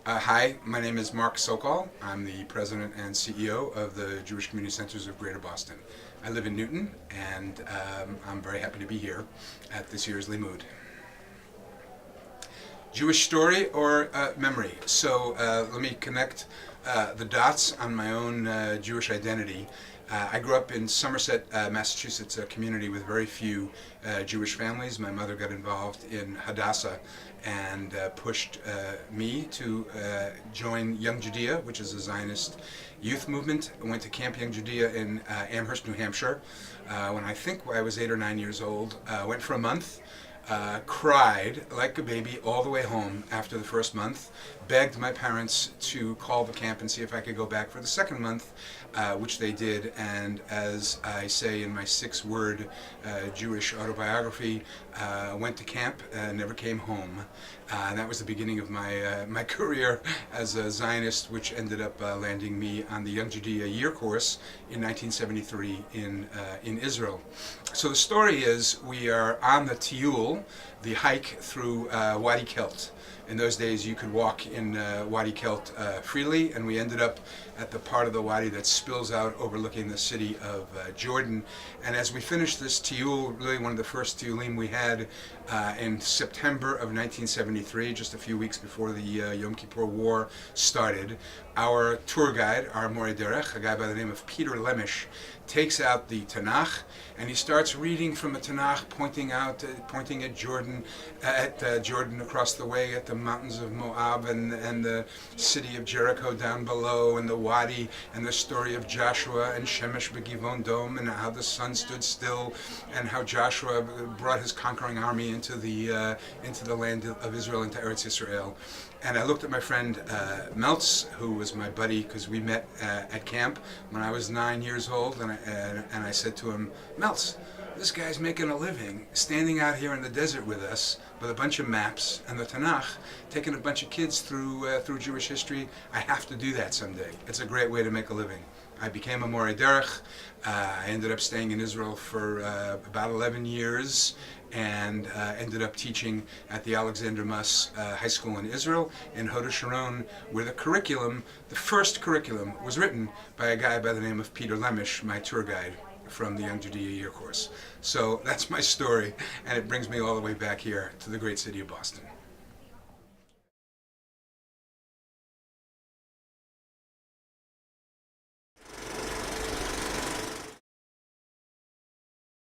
Hi, my name is Mark Sokoll. I'm the president and CEO of the Jewish Community Centers of Greater Boston. I live in Newton, and I'm very happy to be here at this year's Limmud. Jewish story or memory? So let me connect the dots on my own Jewish identity. I grew up in Somerset, Massachusetts, a community with very few Jewish families. My mother got involved in Hadassah and pushed me to join Young Judea, which is a Zionist youth movement. I went to Camp Young Judea in Amherst, New Hampshire, when I think I was 8 or 9 years old. Went for a month. Cried like a baby all the way home after the first month, begged my parents to call the camp and see if I could go back for the second month, which they did, and as I say in my 6-word Jewish autobiography, went to camp and never came home. And that was the beginning of my career as a Zionist, which ended up landing me on the Young Judea year course in 1973 in Israel. So the story is we are on the Tiyul, the hike through Wadi Kelt. In those days you could walk in Wadi Kelt freely, and we ended up at the part of the wadi that spills out overlooking the city of Jordan. And as we finished this Tiyul, really one of the first Tiyulim we had in September of 1973, just a few weeks before the Yom Kippur War started, our tour guide, our Moreh Derech, a guy by the name of Peter Lemish, takes out the Tanakh and he starts reading from the Tanakh, pointing at Jordan, Jordan across the way, at the mountains of Moab and the city of Jericho down below, and the Wadi, and the story of Joshua and Shemesh Begivon Dom, and how the sun stood still, and how Joshua brought his conquering army into the land of Israel, into Eretz Yisrael. And I looked at my friend Meltz, who was my buddy, because we met at camp when I was 9 years old, and I said to him, Meltz, this guy's making a living standing out here in the desert with us with a bunch of maps and the Tanakh, taking a bunch of kids through Jewish history. I have to do that someday. It's a great way to make a living. I became a Moreh Derech. I ended up staying in Israel for about 11 years and ended up teaching at the Alexander Muss High School in Israel, in Hod HaSharon, where the first curriculum, was written by a guy by the name of Peter Lemish, my tour guide from the Young Judea year course. So that's my story, and it brings me all the way back here to the great city of Boston.